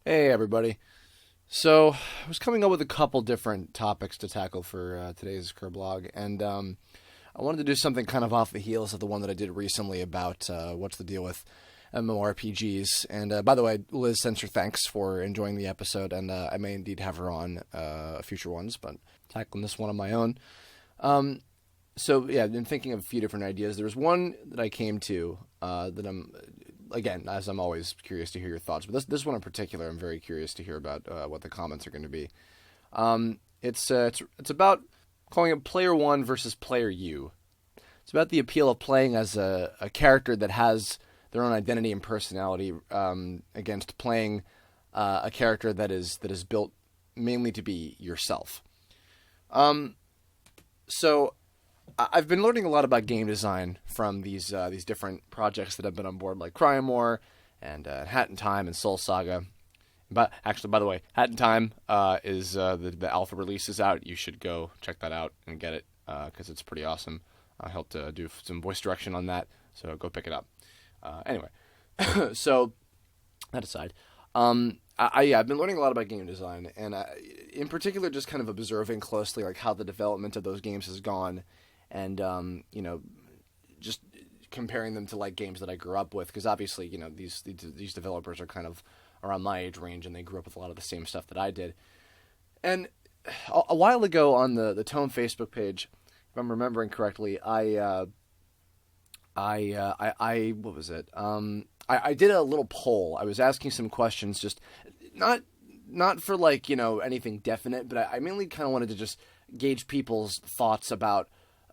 Hey everybody. So I was coming up with a couple different topics to tackle for today's Kirblog, and I wanted to do something kind of off the heels of the one that I did recently about what's the deal with MMORPGs. And by the way, Liz sends her thanks for enjoying the episode, and I may indeed have her on future ones, but tackling this one on my own. So yeah, I've been thinking of a few different ideas. There's one that I came to that I'm, again, as I'm always curious to hear your thoughts, but this one in particular, I'm very curious to hear about what the comments are going to be. It's about calling it Player One versus Player U. It's about the appeal of playing as a character that has their own identity and personality against playing a character that is built mainly to be yourself. So I've been learning a lot about game design from these different projects that have been on board, like Cryamore and Hat in Time and Soul Saga. But actually, by the way, Hat in Time is the alpha release is out. You should go check that out and get it because it's pretty awesome. I helped do some voice direction on that, so go pick it up. Anyway, so that aside, I've been learning a lot about game design, and in particular, just kind of observing closely like how the development of those games has gone. And, just comparing them to, like, games that I grew up with, because obviously, these developers are kind of around my age range, and they grew up with a lot of the same stuff that I did. And a while ago on the Tome Facebook page, if I'm remembering correctly, I what was it? I did a little poll. I was asking some questions, just not for, like, anything definite, but I mainly kind of wanted to just gauge people's thoughts about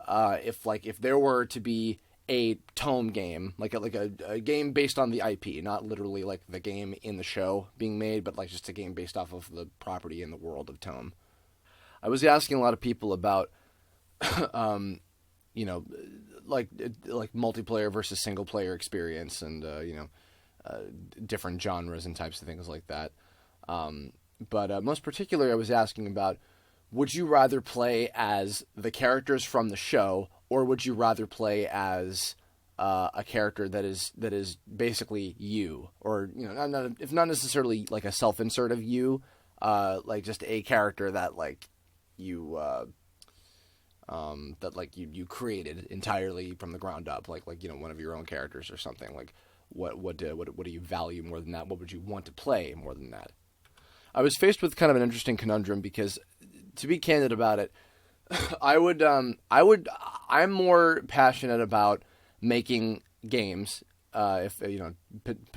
if there were to be a Tome game, like a game based on the IP, not literally like the game in the show being made, but like just a game based off of the property in the world of Tome. I was asking a lot of people about, like multiplayer versus single player experience, and different genres and types of things like that. But most particularly, I was asking about, would you rather play as the characters from the show, or would you rather play as a character that is basically you, or if not necessarily like a self-insert of you, like just a character that like you you created entirely from the ground up, like one of your own characters or something. Like what do you value more than that? What would you want to play more than that? I was faced with kind of an interesting conundrum because, to be candid about it, I'm more passionate about making games, if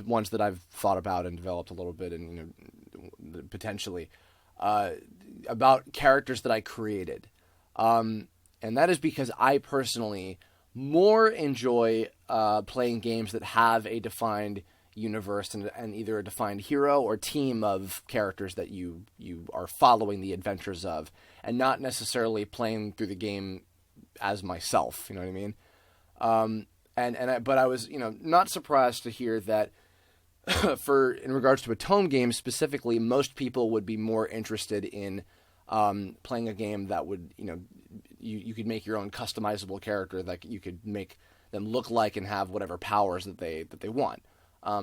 ones that I've thought about and developed a little bit, and potentially about characters that I created, and that is because I personally more enjoy playing games that have a defined universe and either a defined hero or team of characters that you are following the adventures of, and not necessarily playing through the game as myself. You know what I mean? But I was not surprised to hear that in regards to a Tome game specifically, most people would be more interested in playing a game that would you could make your own customizable character that you could make them look like and have whatever powers that they want.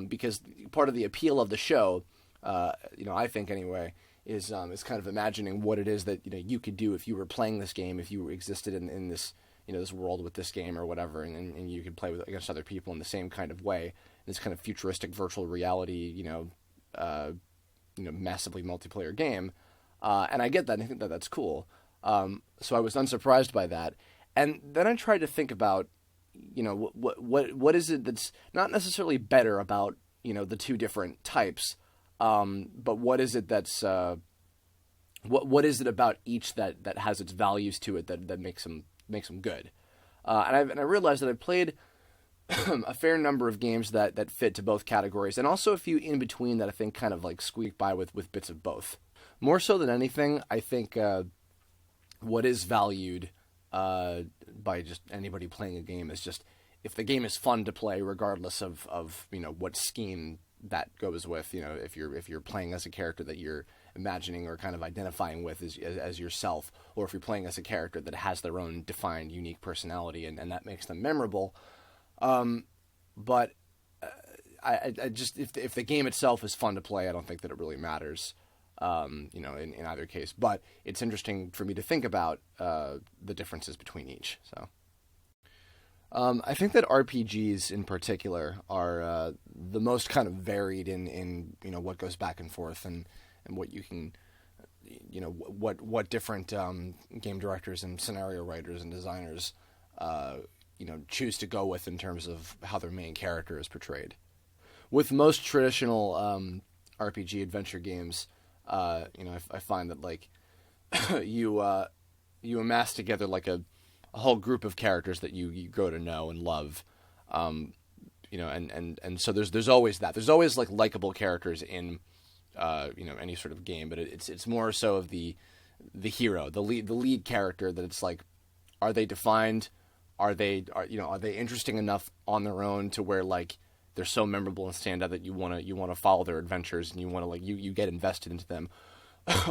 Because part of the appeal of the show, I think anyway, is kind of imagining what it is that you could do if you were playing this game, if you existed in this this world with this game or whatever, and you could play against other people in the same kind of way. This kind of futuristic virtual reality, massively multiplayer game, and I get that, and I think that that's cool. So I was unsurprised by that, and then I tried to think about, what is it that's not necessarily better about the two different types, but what is it that's what is it about each that has its values to it that makes them good? And I realized that I played a fair number of games that fit to both categories, and also a few in between that I think kind of like squeak by with bits of both. More so than anything, I think what is valued by just anybody playing a game is just if the game is fun to play, regardless of what scheme that goes with. If you're playing as a character that you're imagining or kind of identifying with as yourself, or if you're playing as a character that has their own defined, unique personality, and that makes them memorable. But I just if the game itself is fun to play, I don't think that it really matters, in either case. But it's interesting for me to think about the differences between each. So. I think that RPGs in particular are the most kind of varied in what goes back and forth and what you can, what different game directors and scenario writers and designers choose to go with in terms of how their main character is portrayed. With most traditional RPG adventure games, I find that like you amass together like a whole group of characters that you grow to know and love, and so there's always that. There's always like likable characters in any sort of game, but it's more so of the hero, the lead character, that it's like, are they defined? Are they interesting enough on their own to where like they're so memorable and stand out that you want to follow their adventures and you want to like you get invested into them,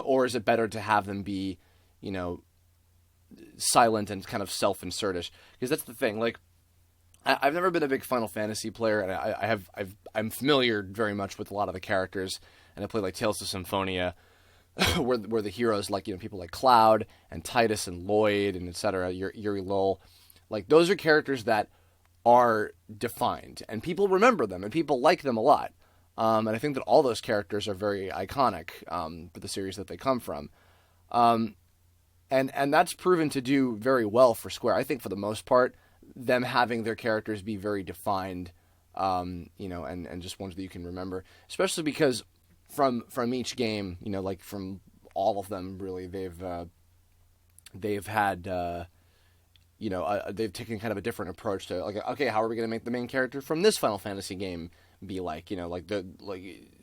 or is it better to have them be silent and kind of self-insertish? Because that's the thing. Like, I've never been a big Final Fantasy player, and I'm familiar very much with a lot of the characters, and I play like Tales of Symphonia, where the heroes like people like Cloud and Titus and Lloyd and etc. Yuri Lowell, like those are characters that are defined and people remember them and people like them a lot, and I think that all those characters are very iconic for the series that they come from. And that's proven to do very well for Square. I think for the most part, them having their characters be very defined, and just ones that you can remember. Especially because from each game, like from all of them, really, they've had, they've taken kind of a different approach to like, okay, how are we going to make the main character from this Final Fantasy game be like,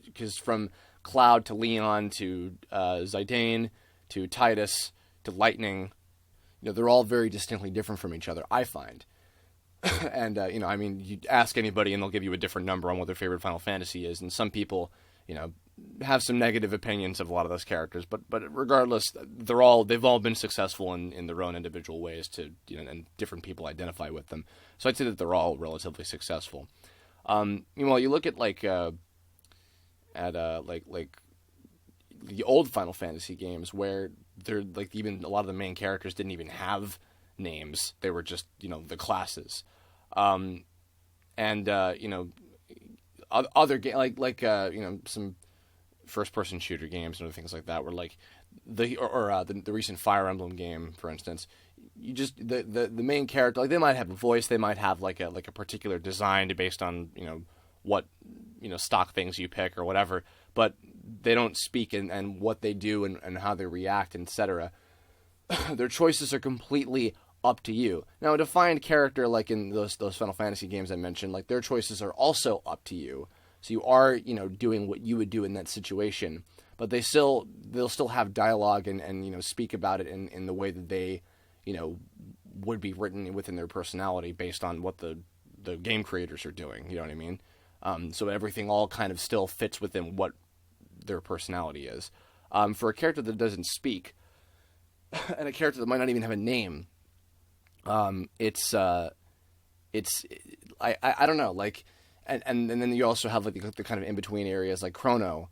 because from Cloud to Leon to Zidane to Titus to Lightning, they're all very distinctly different from each other, I find. And, you ask anybody and they'll give you a different number on what their favorite Final Fantasy is. And some people, have some negative opinions of a lot of those characters. But regardless, they've all been successful in their own individual ways to, and different people identify with them. So I'd say that they're all relatively successful. You look at like the old Final Fantasy games where they're like even a lot of the main characters didn't even have names. They were just, the classes. Other some first person shooter games and other things like that were like the recent Fire Emblem game, for instance. You just the main character, like they might have a voice, they might have like a particular design based on, what, stock things you pick or whatever, but they don't speak and what they do and how they react, etc. Their choices are completely up to you. Now, a defined character, like in those Final Fantasy games I mentioned, like their choices are also up to you. So you are, doing what you would do in that situation, but they'll still have dialogue and speak about it in the way that they, would be written within their personality based on what the game creators are doing. You know what I mean? So everything all kind of still fits within what their personality is. For a character that doesn't speak, and a character that might not even have a name, I don't know, like, and then you also have like the kind of in between areas like Chrono,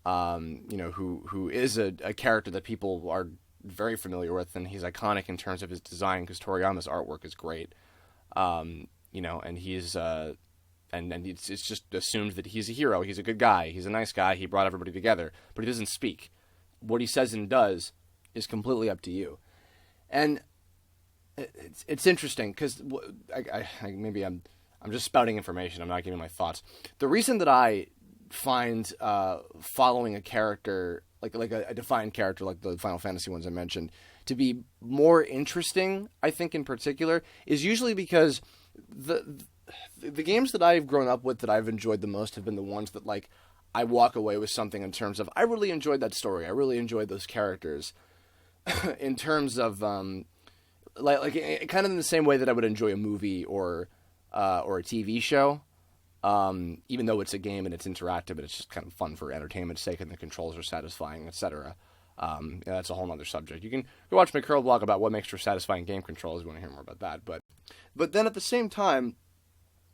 who is a character that people are very familiar with, and he's iconic in terms of his design because Toriyama's artwork is great, and he's and it's just assumed that he's a hero, he's a good guy, he's a nice guy, he brought everybody together, but he doesn't speak. What he says and does is completely up to you, and it's interesting because maybe I'm just spouting information. I'm not giving my thoughts. The reason that I find following a character like a defined character like the Final Fantasy ones I mentioned to be more interesting, I think in particular, is usually because the games that I've grown up with that I've enjoyed the most have been the ones that like I walk away with something in terms of I really enjoyed that story. I really enjoyed those characters. In terms of like kind of in the same way that I would enjoy a movie or a TV show, even though it's a game and it's interactive and it's just kind of fun for entertainment's sake and the controls are satisfying, etc. That's a whole other subject. You can go watch my Kirblog about what makes for satisfying game controls if you want to hear more about that. But then at the same time,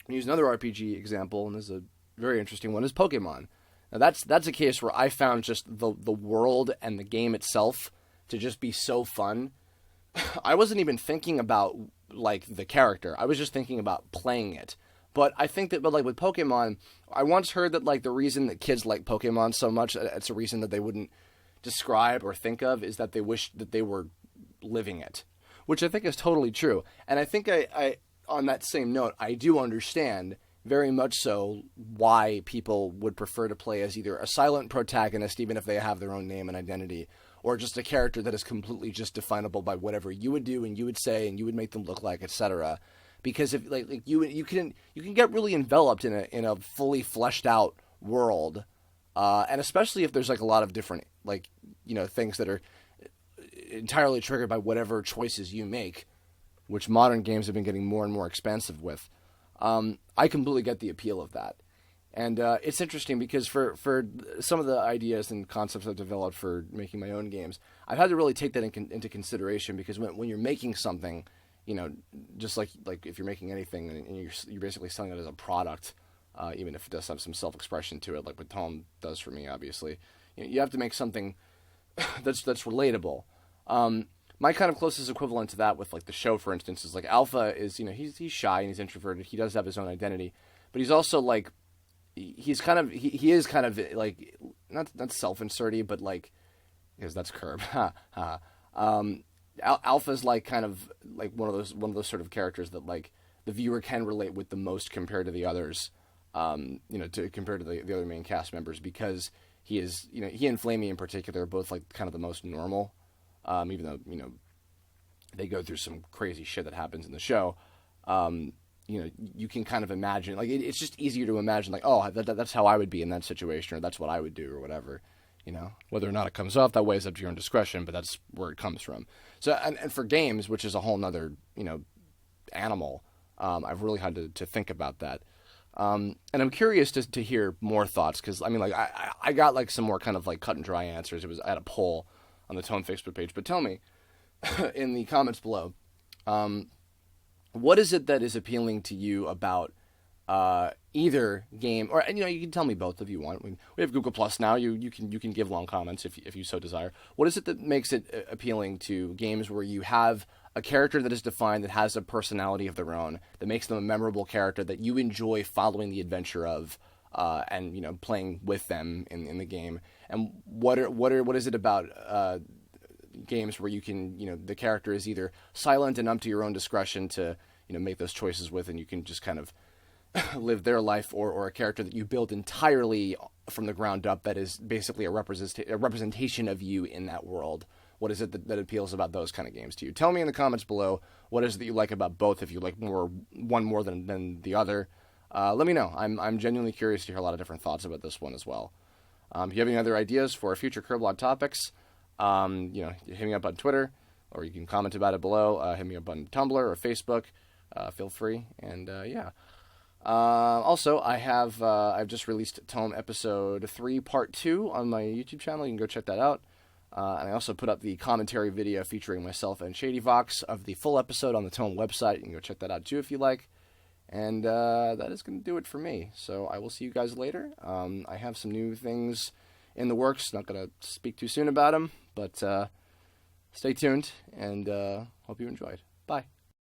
use another RPG example, and this is very interesting one is Pokemon. Now that's a case where I found just the world and the game itself to just be so fun. I wasn't even thinking about like the character. I was just thinking about playing it. But I think that, like with Pokemon, I once heard that like the reason that kids like Pokemon so much, it's a reason that they wouldn't describe or think of, is that they wish that they were living it, which I think is totally true. And I think I on that same note, I do understand very much so why people would prefer to play as either a silent protagonist, even if they have their own name and identity, or just a character that is completely just definable by whatever you would do and you would say and you would make them look like, etc. Because if like you can get really enveloped in a fully fleshed out world, and especially if there's like a lot of different like things that are entirely triggered by whatever choices you make, which modern games have been getting more and more expansive with. I completely get the appeal of that. And it's interesting because for some of the ideas and concepts I've developed for making my own games, I've had to really take that into consideration, because when you're making something, just like if you're making anything and you're basically selling it as a product, even if it does have some self-expression to it, like what Tom does for me, obviously, you have to make something that's relatable. My kind of closest equivalent to that with like the show, for instance, is like Alpha is, he's shy and he's introverted. He does have his own identity, but he's also like, he is kind of like not self-inserty, but like, because that's Curb. Alpha's like kind of like one of those sort of characters that like the viewer can relate with the most compared to the others, compared to the other main cast members, because he is, he and Flamey in particular are both like kind of the most normal, even though, they go through some crazy shit that happens in the show. You can kind of imagine, like, it's just easier to imagine, like, oh, that's how I would be in that situation, or that's what I would do, or whatever, Whether or not it comes off that way is up to your own discretion, but that's where it comes from. So, and for games, which is a whole nother, animal, I've really had to think about that. And I'm curious to hear more thoughts, because, I mean, like, I got, like, some more kind of, like, cut and dry answers. It was at a poll on the Tone Facebook page, but tell me, in the comments below, what is it that is appealing to you about either game, or you can tell me both if you want. We have Google Plus now. You can give long comments if you so desire. What is it that makes it appealing to games where you have a character that is defined, that has a personality of their own, that makes them a memorable character that you enjoy following the adventure of, and playing with them in the game? And what is it about games where you can, the character is either silent and up to your own discretion to, make those choices with, and you can just kind of live their life, or a character that you build entirely from the ground up that is basically a representation of you in that world? What is it that appeals about those kind of games to you? Tell me in the comments below what is it that you like about both, if you like one more than the other. Let me know. I'm genuinely curious to hear a lot of different thoughts about this one as well. If you have any other ideas for future Kirblog topics, hit me up on Twitter, or you can comment about it below. Hit me up on Tumblr or Facebook. Feel free. And also, I've just released Tome Episode 3 Part 2 on my YouTube channel. You can go check that out. And I also put up the commentary video featuring myself and Shady Vox of the full episode on the Tome website. You can go check that out too if you like. And that is going to do it for me. So I will see you guys later. I have some new things in the works. Not going to speak too soon about them, but stay tuned, and hope you enjoyed. Bye.